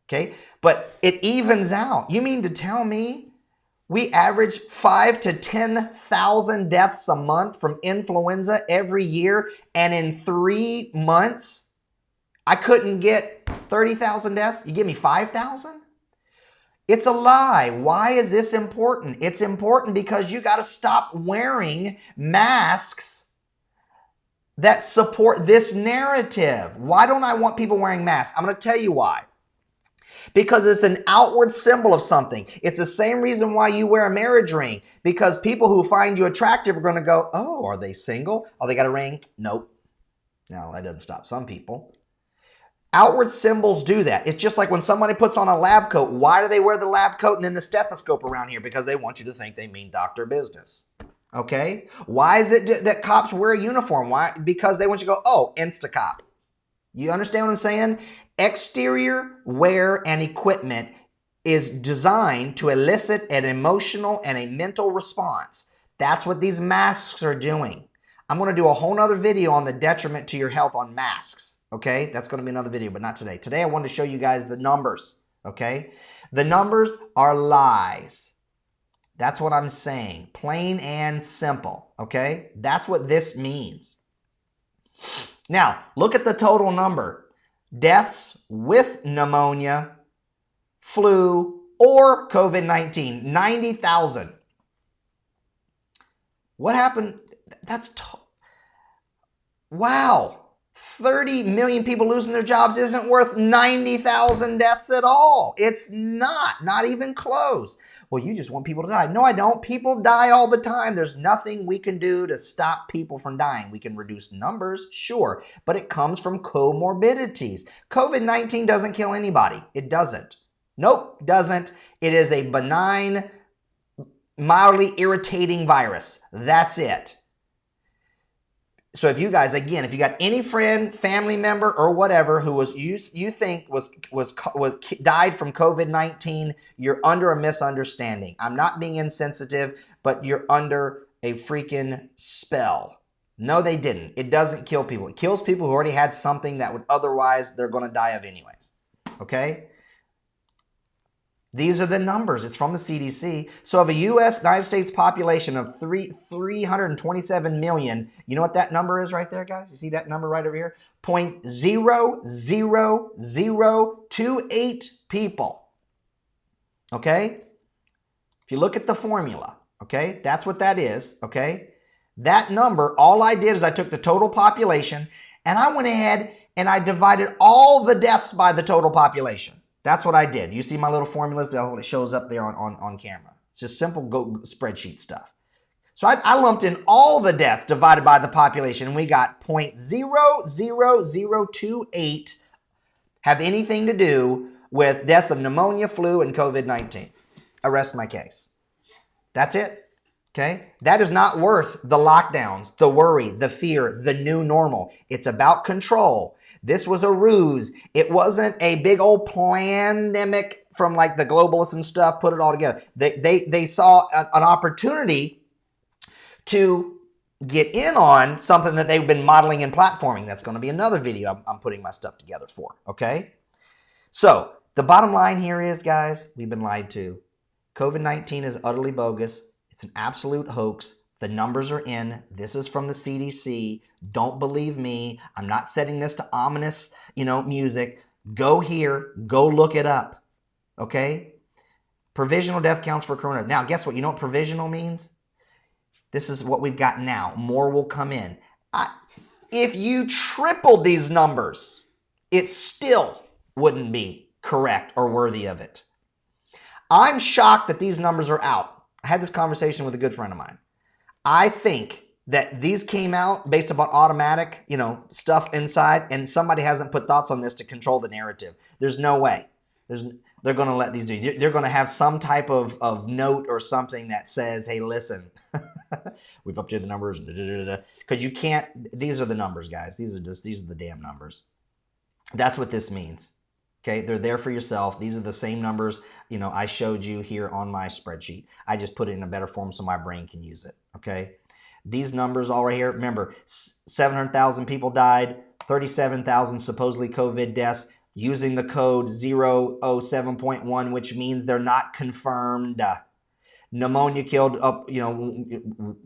Okay, but it evens out. You mean to tell me we average 5,000 to 10,000 deaths a month from influenza every year, and in 3 months, I couldn't get 30,000 deaths? You give me 5,000? It's a lie. Why is this important? It's important because you got to stop wearing masks that support this narrative. Why don't I want people wearing masks? I'm going to tell you why. Because it's an outward symbol of something. It's the same reason why you wear a marriage ring. Because people who find you attractive are going to go, oh, are they single? Oh, they got a ring? Nope. Now, that doesn't stop some people. Outward symbols do that. It's just like when somebody puts on a lab coat. Why do they wear the lab coat and then the stethoscope around here? Because they want you to think they mean doctor business. Okay? Why is it that cops wear a uniform? Why? Because they want you to go, oh, Insta-cop. You understand what I'm saying? Exterior wear and equipment is designed to elicit an emotional and a mental response. That's what these masks are doing. I'm going to do a whole nother video on the detriment to your health on masks. Okay, that's going to be another video, but not today. Today I wanted to show you guys the numbers. Okay, the numbers are lies. That's what I'm saying, plain and simple. Okay, that's what this means. Now, look at the total number. Deaths with pneumonia, flu, or COVID-19, 90,000. What happened? Wow. 30 million people losing their jobs isn't worth 90,000 deaths at all. It's not even close. Well, you just want people to die. No, I don't. People die all the time. There's nothing we can do to stop people from dying. We can reduce numbers, sure, but it comes from comorbidities. COVID-19 doesn't kill anybody. It doesn't. Nope, doesn't. It is a benign, mildly irritating virus. That's it. So if you guys, again, if you got any friend, family member, or whatever who was you think was died from COVID-19, you're under a misunderstanding. I'm not being insensitive, but you're under a freaking spell. No, they didn't. It doesn't kill people. It kills people who already had something that would otherwise they're going to die of anyways. Okay? These are the numbers. It's from the CDC. So of a United States population of 327 million, you know what that number is right there, guys? You see that number right over here? 0.00028 people. Okay? If you look at the formula, okay, that's what that is, okay? That number, all I did is I took the total population and I went ahead and I divided all the deaths by the total population. That's what I did. You see my little formulas? It shows up there on camera. It's just simple spreadsheet stuff. So I lumped in all the deaths divided by the population, and we got 0.00028 have anything to do with deaths of pneumonia, flu, and COVID-19. I rest my case. That's it. Okay? That is not worth the lockdowns, the worry, the fear, the new normal. It's about control. This was a ruse. It wasn't a big old pandemic from like the globalists and stuff, put it all together. They saw an opportunity to get in on something that they've been modeling and platforming. That's going to be another video I'm putting my stuff together for, okay? So the bottom line here is, guys, we've been lied to. COVID-19 is utterly bogus. It's an absolute hoax. The numbers are in. This is from the CDC. Don't believe me. I'm not setting this to ominous, music. Go here. Go look it up. Okay? Provisional death counts for corona. Now, guess what? You know what provisional means? This is what we've got now. More will come in. If you tripled these numbers, it still wouldn't be correct or worthy of it. I'm shocked that these numbers are out. I had this conversation with a good friend of mine. I think that these came out based upon automatic, stuff inside, and somebody hasn't put thoughts on this to control the narrative. There's no way. They're going to let these do. They're going to have some type of note or something that says, hey, listen, we've updated the numbers, because you can't. These are the numbers, guys. These are the damn numbers. That's what this means. Okay, they're there for yourself. These are the same numbers, I showed you here on my spreadsheet. I just put it in a better form so my brain can use it, okay? These numbers all right here, remember, 700,000 people died, 37,000 supposedly COVID deaths using the code 007.1, which means they're not confirmed. Pneumonia killed up,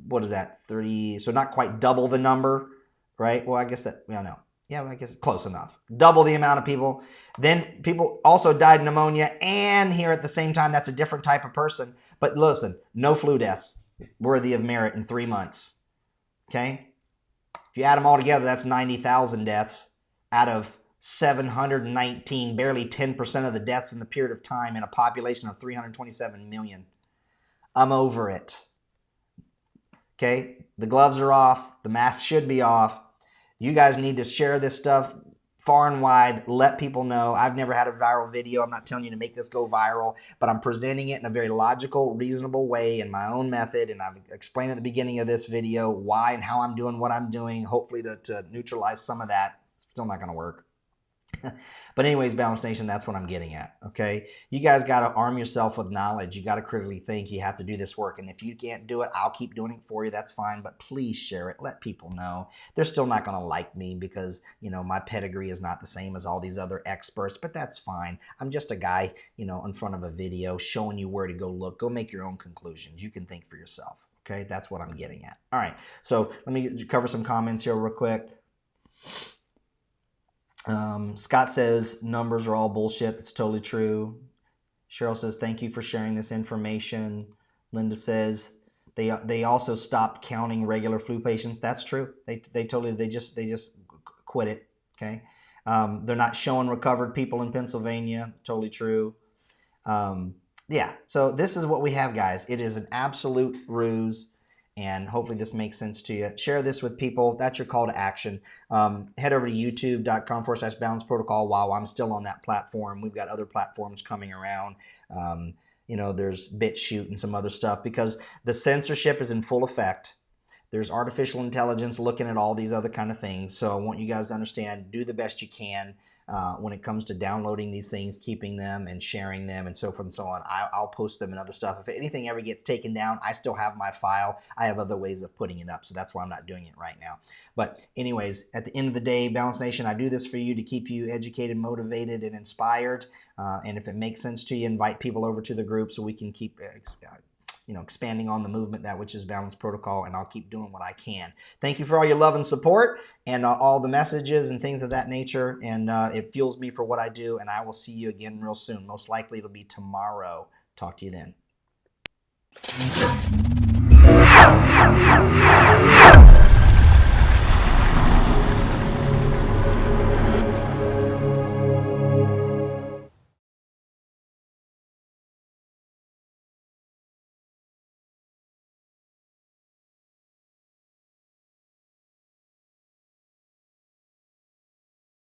what is that, 30, so not quite double the number, right? Well, I guess that, no. Yeah, I guess close enough. Double the amount of people. Then people also died of pneumonia, and here at the same time, that's a different type of person. But listen, no flu deaths worthy of merit in 3 months. Okay? If you add them all together, that's 90,000 deaths out of 719, barely 10% of the deaths in the period of time in a population of 327 million. I'm over it. Okay? The gloves are off. The masks should be off. You guys need to share this stuff. far and wide, let people know. I've never had a viral video. I'm not telling you to make this go viral, but I'm presenting it in a very logical, reasonable way in my own method. And I've explained at the beginning of this video why and how I'm doing what I'm doing, hopefully to neutralize some of that. It's still not going to work. But anyways, Balance Nation, that's what I'm getting at, okay? You guys got to arm yourself with knowledge. You got to critically think. You have to do this work. And if you can't do it, I'll keep doing it for you. That's fine. But please share it. Let people know. They're still not going to like me because, you know, my pedigree is not the same as all these other experts. But that's fine. I'm just a guy, you know, in front of a video showing you where to go look. Go make your own conclusions. You can think for yourself, okay? That's what I'm getting at. All right. So let me cover some comments here real quick. Scott says numbers are all bullshit. That's totally true. Cheryl says thank you for sharing this information. Linda says they also stopped counting regular flu patients. That's true. They just quit it. Okay. They're not showing recovered people in Pennsylvania. Totally true. Yeah. So this is what we have, guys. It is an absolute ruse. And hopefully this makes sense to you. Share this with people. That's your call to action. Head over to youtube.com/balance protocol while I'm still on that platform. We've got other platforms coming around. You know, there's BitChute and some other stuff because the censorship is in full effect. There's artificial intelligence looking at all these other kind of things. So I want you guys to understand, do the best you can when it comes to downloading these things, keeping them and sharing them and so forth and so on. I'll post them and other stuff. If anything ever gets taken down, I still have my file. I have other ways of putting it up. So that's why I'm not doing it right now. But anyways, at the end of the day, Balance Nation, I do this for you to keep you educated, motivated, and inspired. And if it makes sense to you, invite people over to the group so we can keep you know, expanding on the movement, that which is Balance Protocol, and I'll keep doing what I can. Thank you for all your love and support and all the messages and things of that nature, and it fuels me for what I do, and I will see you again real soon. Most likely it'll be tomorrow. Talk to you then.